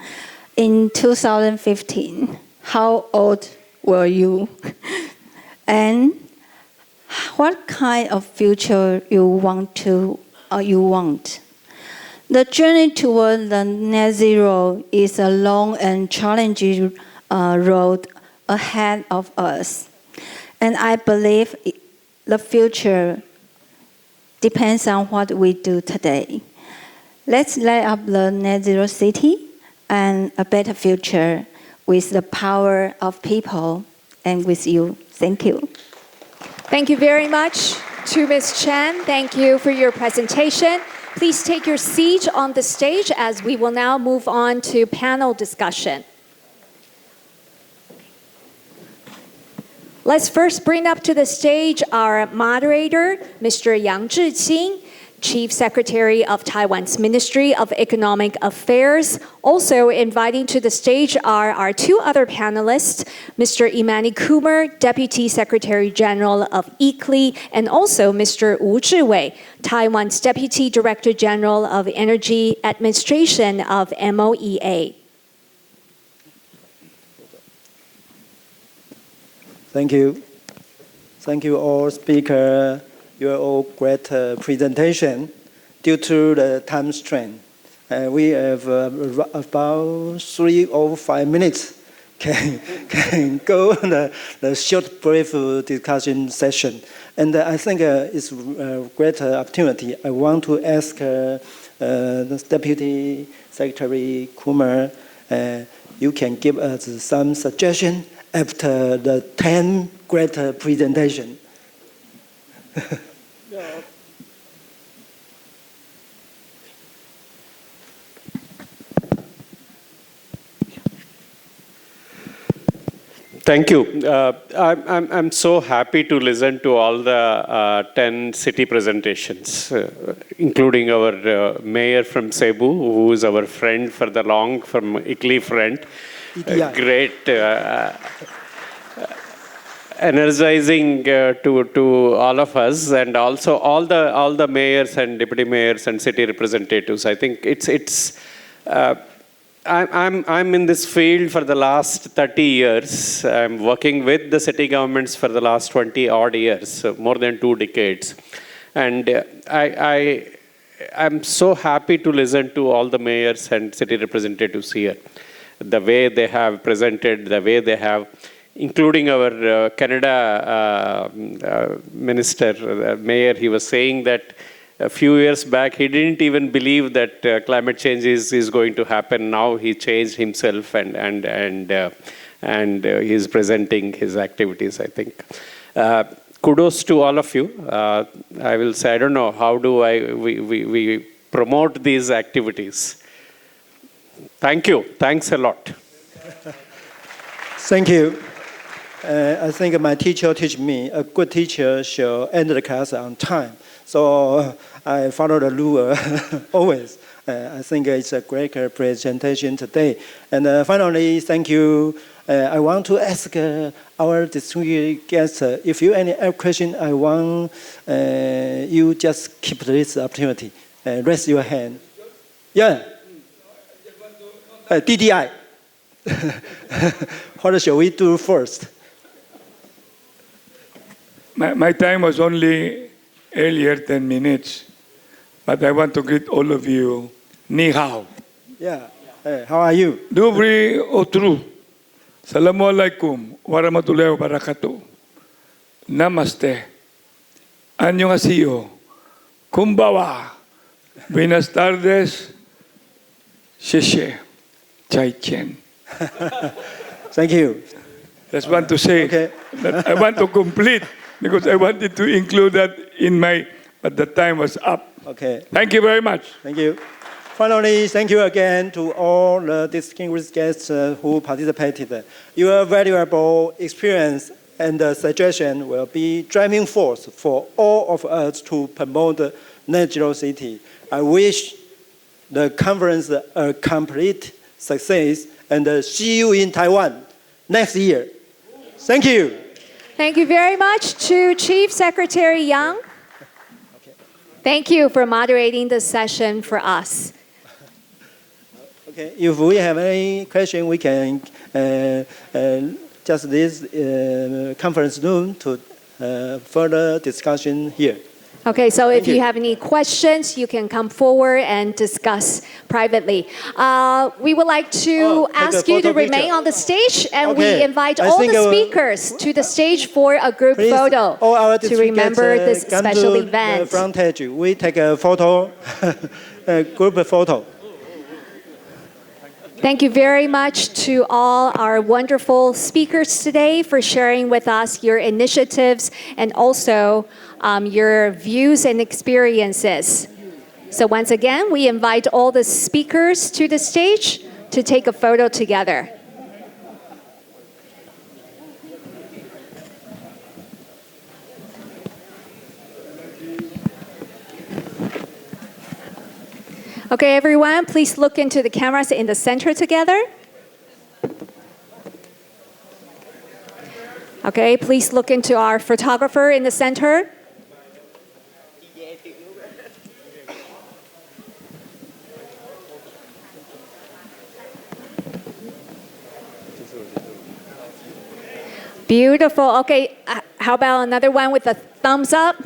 In 2015, how old were you? And what kind of future you want? The journey toward the net zero is a long and challenging road ahead of us. And I believe the future depends on what we do today. Let's light up the net zero city and a better future with the power of people and with you. Thank you. Thank you very much to Ms. Chen. Thank you for your presentation. Please take your seat on the stage as we will now move on to panel discussion. Let's first bring up to the stage our moderator, Mr. Yang Zhiqing, Chief Secretary of Taiwan's Ministry of Economic Affairs. Also inviting to the stage are our two other panelists, Mr. Imani Kumar, Deputy Secretary General of ICLEI, and also Mr. Wu Zhiwei, Taiwan's Deputy Director General of Energy Administration of MOEA. Thank you. Thank you all speakers. You are all great presentation. Due to the time strain, we have about 3 or 5 minutes can go the short brief discussion session. And I think it's a great opportunity. I want to ask the Deputy Secretary Kumar, you can give us some suggestion after the 10 great presentation. Thank you. I'm so happy to listen to all the 10 city presentations, including our mayor from Cebu, who is our friend for the long, from ICLEI friend. Great. Energizing to all of us, and also all the mayors and deputy mayors and city representatives. I think I'm in this field for the last 30 years. I'm working with the city governments for the last 20 odd years, so more than 2 decades. And I'm so happy to listen to all the mayors and city representatives here. The way they have presented, the way they have, including our Canada minister, mayor, he was saying that a few years back, he didn't even believe that climate change is going to happen. Now he changed himself and he's presenting his activities, I think. Kudos to all of you. I will say, I don't know, how do we promote these activities? Thank you. Thanks a lot. Thank you. I think my teacher teach me a good teacher shall end the class on time. So I follow the rule always. I think it's a great presentation today. And finally, thank you. I want to ask our distinguished guests, if you have any question, I want you just keep this opportunity. Raise your hand. Yeah. DDI. What shall we do first? My time was only earlier 10 minutes, but I want to greet all of you. Ni hao. Yeah. How are you? Dobry otru. Assalamualaikum warahmatullahi wabarakatuh. Namaste. Annyeonghaseyo. Kumbawa. Buenas tardes. Sheshe. Chai chen. Thank you. Just want to say that I want to complete because I wanted to include that in my, but the time was up. Okay. Thank you very much. Thank you. Finally, thank you again to all the distinguished guests who participated. Your valuable experience and suggestion will be driving force for all of us to promote net zero city. I wish the conference a complete success and see you in Taiwan next year. Thank you. Thank you very much to Chief Secretary Yang. Thank you for moderating the session for us. Okay, if we have any question, we can just this conference room to further discussion here. Okay, so if you have any questions, you can come forward and discuss privately. We would like to ask you to remain on the stage, and we invite all the speakers to the stage for a group photo to remember this special event. Front edge. We take a photo, a group photo. Thank you very much to all our wonderful speakers today for sharing with us your initiatives and also your views and experiences. So once again, we invite all the speakers to the stage to take a photo together. Okay, everyone, please look into the cameras in the center together. Okay, please look into our photographer in the center. Beautiful. Okay, how about another one with a thumbs up?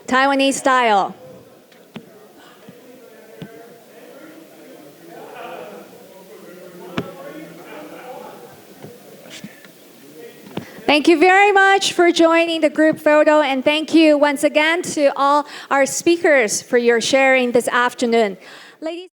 Taiwanese style. Thank you very much for joining the group photo, and thank you once again to all our speakers for your sharing this afternoon. Ladies